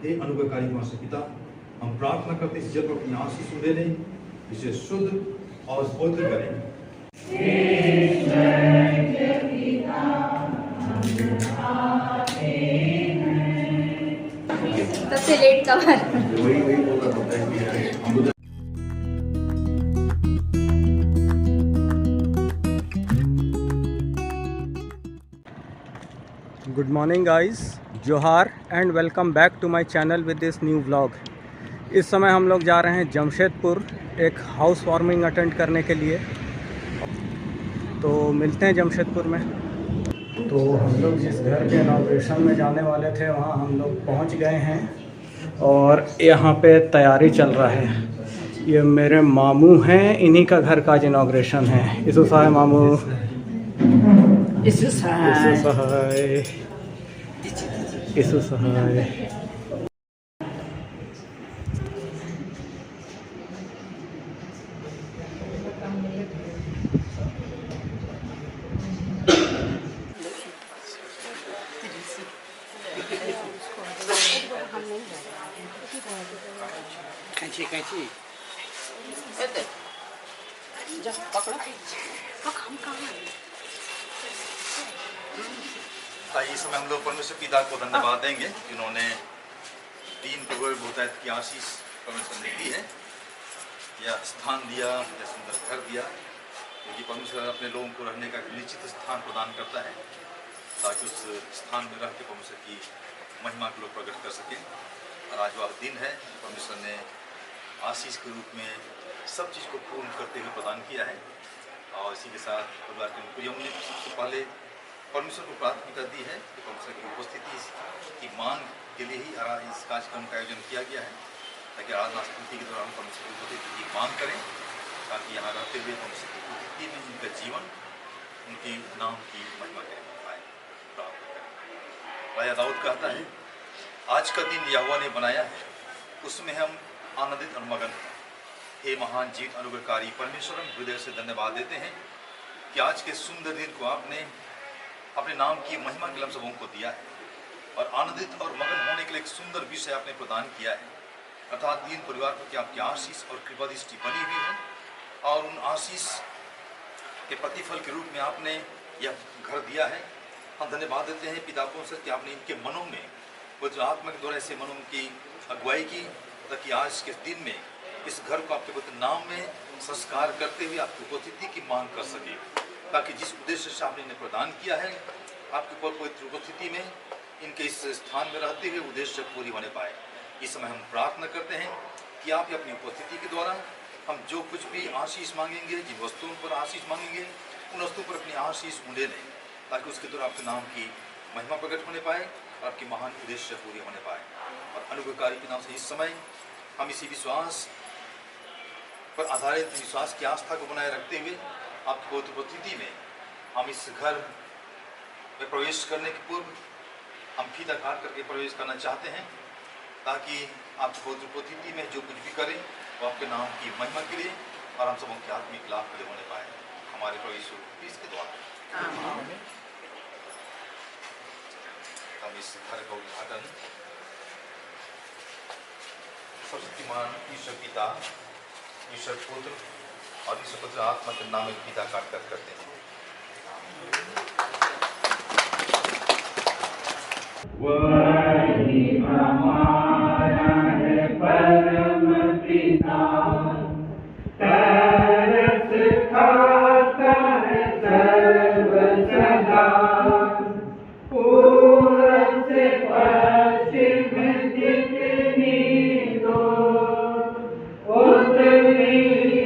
हे अनुग्रहकारी परमेश्वर पिता, हम प्रार्थना करते इस जल को अपनी आशीष दे लें, इसे शुद्ध और पवित्र करें। सबसे लेट कवर वही बोल रहा होता है। गुड मॉर्निंग गाइस, जोहार and welcome back to my channel with this new vlog. इस समय हम लोग जा रहे हैं जमशेदपुर एक हाउस वार्मिंग अटेंड करने के लिए, तो मिलते हैं जमशेदपुर में। तो हम लोग जिस घर के इनॉग्रेशन में जाने वाले थे वहाँ हम लोग पहुँच गए हैं और यहाँ पे तैयारी चल रहा है। ये मेरे मामू हैं, इन्हीं का घर का आज इनॉग्रेशन है। इसु सहाय मामू, इसु सहाय, इसु सहाय। कैंची कैंची जा पकड़ो। इस समय हम लोग परमेश्वर पिता को धन्यवाद देंगे जिन्होंने 3 करोड़ बहुतायत की आशीष परमेश्वर ने दी है, या स्थान दिया, या सुंदर घर दिया, क्योंकि परमेश्वर अपने लोगों को रहने का एक निश्चित स्थान प्रदान करता है ताकि उस स्थान में रह के परमेश्वर की महिमा को लोग प्रकट कर सकें। और आज वह दिन है परमेश्वर ने आशीष के रूप में सब चीज़ को पूर्ण करते हुए प्रदान किया है। और इसी के साथ परिवार के प्रियों ने सबसे पहले परमेश्वर को प्राथमिकता दी है कि परमेश्वर की उपस्थिति की मांग के लिए ही इस कार्यक्रम का आयोजन किया गया है, ताकि आराधना स्तुति के दौरान परमेश्वर की उपस्थिति की मांग करें, ताकि यहाँ रहते हुए परमेश्वर की उपस्थिति में उनका जीवन उनके नाम की महिमा करें पाए, प्राप्त करें। राजा दाऊद कहता है, आज का दिन यहोवा ने बनाया है, उसमें हम आनंदित और मगन हैं। हे महान जीत अनुग्रहकारी परमेश्वर, हम हृदय से धन्यवाद देते हैं कि आज के सुंदर दिन को आपने अपने नाम की महिमा के लिए हम सबों को दिया है, और आनंदित और मगन होने के लिए एक सुंदर विषय आपने प्रदान किया है, अर्थात दीन परिवार पर कि आपकी आशीष और कृपा दृष्टि बनी हुई है, और उन आशीष के प्रतिफल के रूप में आपने यह घर दिया है। हम धन्यवाद देते हैं पिता परमेश्वर कि आपने इनके मनों में पवित्र आत्मा के द्वारा ऐसे मनों की अगुवाई की, ताकि आज के दिन में इस घर को आपके पवित्र नाम में संस्कार करते हुए आपकी उपस्थिति की मांग कर सके, ताकि जिस उद्देश्य से आपने इन्हें प्रदान किया है आपके पवित्र उपस्थिति में इनके इस स्थान में रहते हुए उद्देश्य पूरी होने पाए। इस समय हम प्रार्थना करते हैं कि आप अपनी उपस्थिति के द्वारा हम जो कुछ भी आशीष मांगेंगे, जिन वस्तुओं पर आशीष मांगेंगे, उन वस्तुओं पर अपनी आशीष उंडे लें, ताकि उसके द्वारा आपके नाम की महिमा प्रकट होने पाए और आपकी महान उद्देश्य पूरी होने पाए। और अनुग्रहकारी के नाम से इस समय हम इसी विश्वास पर आधारित विश्वास की आस्था को बनाए रखते हुए आपकी पवित्र उपस्थिति में हम इस घर में प्रवेश करने के पूर्व हम फीता काट करके प्रवेश करना चाहते हैं, ताकि आपकी पवित्र उपस्थिति में जो कुछ भी करें वो आपके नाम की महिमा के लिए और हम सबों के आत्मिक लाभ के लिए होने पाए, हमारे प्रभु यीशु मसीह के द्वारा। हम इस घर का उद्घाटन सर्वशक्तिमान ईश्वर पिता, ईश्वर पुत्र और ईश्वर पुत्र आत्मा के नाम में पिता काट कर करते हैं। वही हमारा है परम पिता, तरस खाता है सर्व सदा, पूरब से पश्चिम जितनी दूर उतनी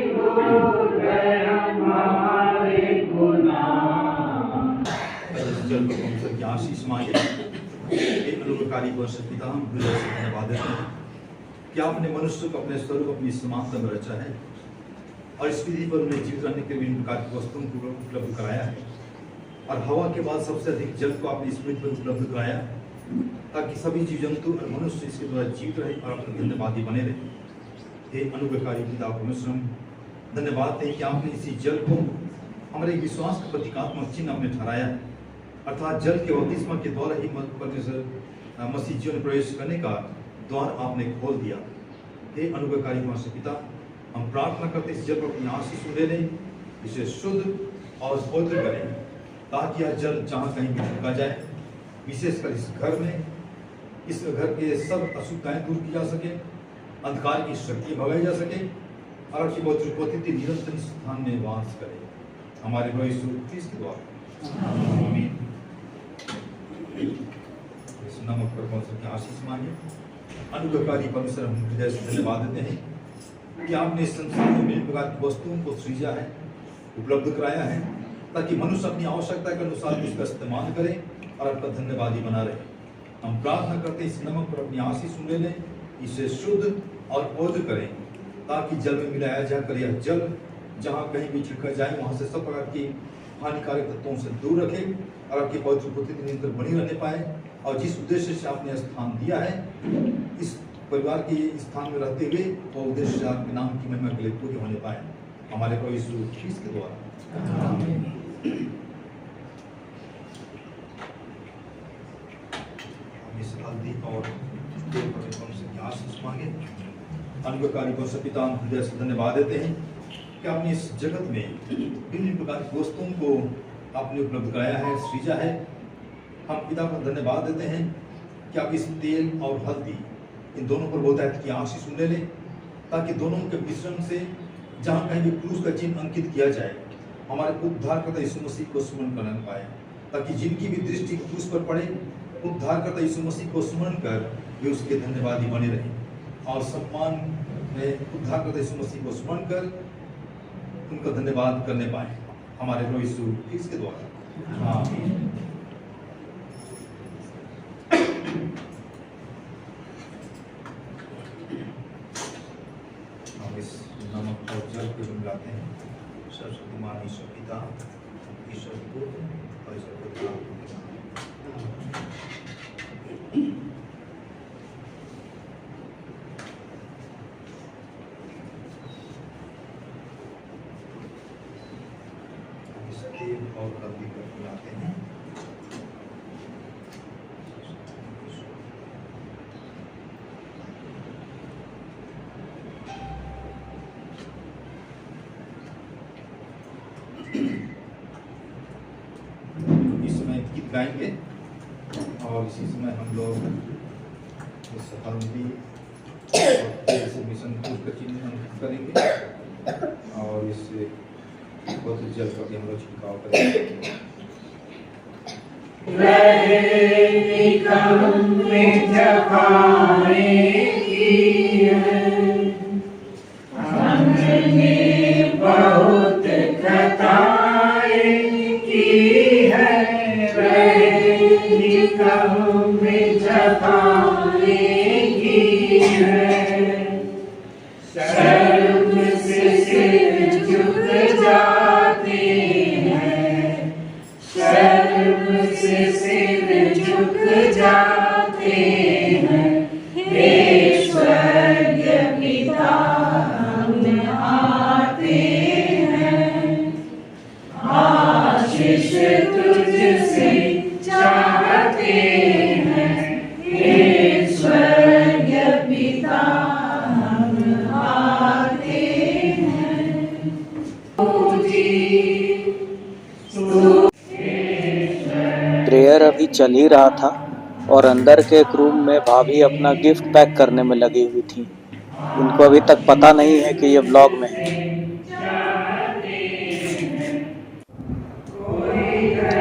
दूर है हमारे गुनाह। जल को हम आशीष मांगे। एक अनुग्रहकारी परमेश्वर पिता, हम हृदय से धन्यवाद देते हैं कि आपने मनुष्य को अपने स्वरूप अपनी समानता में रचा है, और इस विधि पर उन्हें जीवित रहने के लिए विभिन्न प्रकार की वस्तुओं को उपलब्ध कराया है, और हवा के बाद सबसे अधिक जल को आपने इस पृथ्वी पर उपलब्ध कराया, ताकि सभी जीव जंतु और मनुष्य इसके द्वारा जीवित रहे और अपने धन्यवादी बने रहे। हे अनुग्रहकारी पिता परमेश्वर, हम धन्यवाद दें कि आपने इसी जल को हमारे विश्वास का प्रतीकात्मक चिन्ह आपने ठहराया है, अर्थात जल के बपतिस्मा के द्वारा ही परमेश्वर मसीह जीवन में प्रवेश करने का द्वार आपने खोल दिया। हे अनुग्रहकारी परमेश्वर पिता, हम प्रार्थना करते इस जल पर अपनी आशीष ले लें, इसे शुद्ध और पवित्र करें, ताकि यह जल जहाँ कहीं भी छिड़का जाए, विशेषकर इस घर में, इस घर के सब अशुद्धताएं दूर की जा सके, अंधकार की शक्ति भगाई जा सके और आपकी पवित्र उपस्थिति निरंतर इस स्थान में वास करे। हमारे प्रभु यीशु मसीह के द्वारा आमीन। इस नमक पर परमेश्वर की आशीष मांगे। अनुग्रहकारी परमेश्वर, हम हृदय से धन्यवाद देते हैं कि आपने इस संसार में विभिन्न प्रकार की वस्तुओं को सृजा है, उपलब्ध कराया है, ताकि मनुष्य अपनी आवश्यकता के अनुसार उसका इस्तेमाल करे और आपका धन्यवादी बना रहे। हम प्रार्थना करते हैं इस नमक पर अपनी आशीष ले लें, इसे शुद्ध और पवित्र करें, ताकि जल में मिलाया जाकर यह जल जहाँ कहीं भी छिड़का जाए वहाँ से सब प्रकार की हानिकारक तत्वों से दूर रखे और आपकी पवित्र उपस्थिति निरंतर बनी रहने पाए। और जिस उद्देश्य से आपने स्थान दिया है, इस परिवार के स्थान में रहते हुए वो उद्देश्य आपके नाम की महिमा के लिए पूरे होने पाए। हमारे प्रभु यीशु मसीह के द्वारा आमीन। इस हल्दी और तेल पर परमेश्वर की आशीष मांगे। अनुग्रहकारी परमेश्वर पिता, हम हृदय से धन्यवाद देते हैं कि आपने इस जगत में विभिन्न प्रकार की वस्तुओं को आपने उपलब्ध कराया है, सृजा है। हम पिता को धन्यवाद देते हैं कि आप इस तेल और हल्दी इन दोनों पर बहुतायत की आशीष ले लें, ताकि दोनों के मिश्रण से जहाँ कहीं भी क्रूस का चिन्ह अंकित किया जाए, हमारे उद्धारकर्ता यीशु मसीह को स्मरण कर पाए, ताकि जिनकी भी दृष्टि क्रूस पर पड़े, उद्धारकर्ता यीशु मसीह को स्मरण कर वे उसके धन्यवादी बने रहें और सम्मान में उद्धारकर्ता यीशु मसीह को स्मरण कर उनका धन्यवाद करने पाए। हमारे प्रभु यीशु मसीह के द्वारा आमीन। हम इस नमक और जल को मिलाते हैं। सर्वशक्तिमान ईश्वर पिता, ईश्वर पुत्र और ईश्वर पुत्र तेल और हल्दी को मिलाते हैं। इस समय गीत गाएंगे और इसी समय हम लोग इस हल्दी और तेल से मिश्रण का चिन्ह करेंगे और इससे पवित्र जल का भी हम लोग छिड़काव करेंगे। बहुत खताएं की है, में जफाएं की है, शर्म से सिर झुक जाते हैं, शर्म से सिर झुक जाते हैं। हे स्वर्गीय पिता, हम आते हैं, आशीष तुझसे चाहते हैं। हे स्वर्गीय पिता, हम आते हैं। प्रेयर अभी चल ही रहा था और अंदर के एक रूम में भाभी अपना गिफ्ट पैक करने में लगी हुई थी। उनको अभी तक पता नहीं है कि ये व्लॉग में है।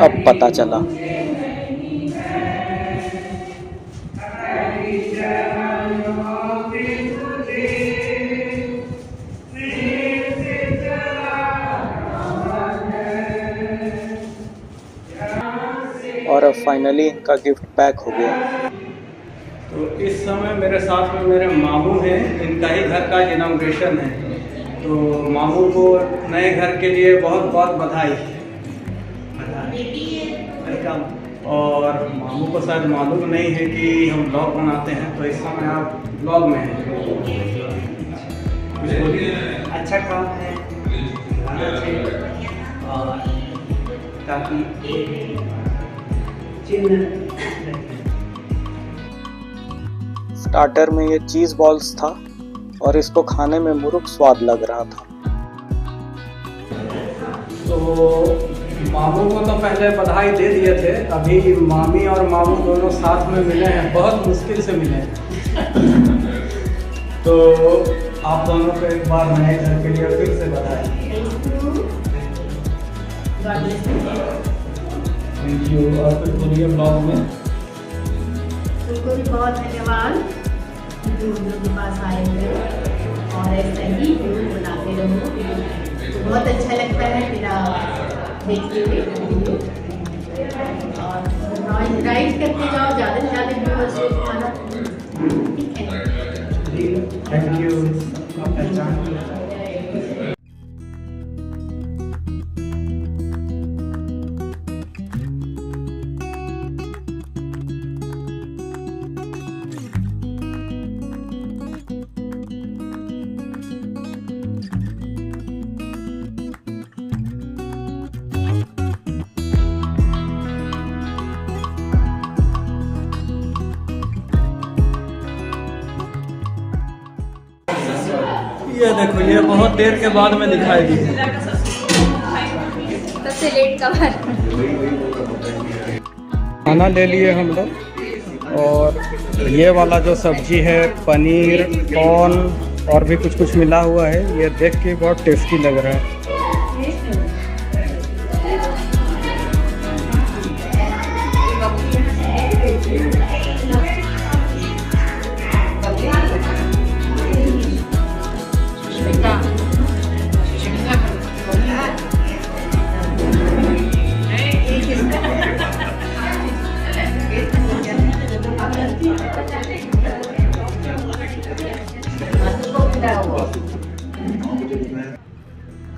अब पता चला। और अब फाइनली इनका गिफ्ट पैक हो गया। तो इस समय मेरे साथ में मेरे मामू हैं, इनका ही घर का इनॉग्रेशन है। तो मामू को नए घर के लिए बहुत बहुत बधाई। वेलकम। और मामू को शायद मालूम नहीं है कि हम ब्लॉग बनाते हैं, तो इस समय आप ब्लॉग में हैं। कुछ बोलिए। अच्छा काम है और काफी चिन्ह स्टार्टर में ये चीज़ बॉल्स था और इसको खाने में मुरुक स्वाद लग रहा था। तो मामू को तो पहले बधाई दे दिए थे, अभी मामी और मामू दोनों साथ में मिले हैं, बहुत मुश्किल से मिले हैं। तो आप दोनों को एक बार नए घर के लिए फिर से बधाई। Thank you. और फिर बोलिए ब्लॉग में। तुमको भी बहुत धन्यवाद जो हम लोग के पास आए हुए और ऐसे ही बनाते रहो। तो बहुत अच्छा लगता है मेरा देखते हुए और राइड करते जाओ, ज़्यादा से ज़्यादा व्यूअर्स को खाना। ठीक है, थैंक यू। ये देखो, ये बहुत देर के बाद में दिखाई दी। सबसे लेट कवर खाना ले लिए हम लोग और ये वाला जो सब्जी है पनीर कॉर्न और भी कुछ मिला हुआ है, ये देख के बहुत टेस्टी लग रहा है।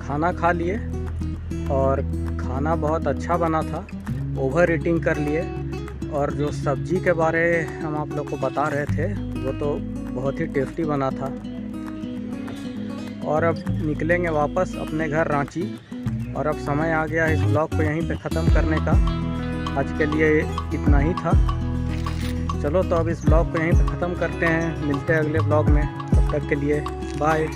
खाना खा लिए और खाना बहुत अच्छा बना था, ओवर ईटिंग कर लिए। और जो सब्जी के बारे हम आप लोग को बता रहे थे वो तो बहुत ही टेस्टी बना था। और अब निकलेंगे वापस अपने घर रांची और अब समय आ गया इस ब्लॉग को यहीं पे ख़त्म करने का। आज के लिए इतना ही था। चलो तो अब इस ब्लॉग को यहीं पे ख़त्म करते हैं, मिलते हैं अगले ब्लॉग में। तब तक के लिए बाय।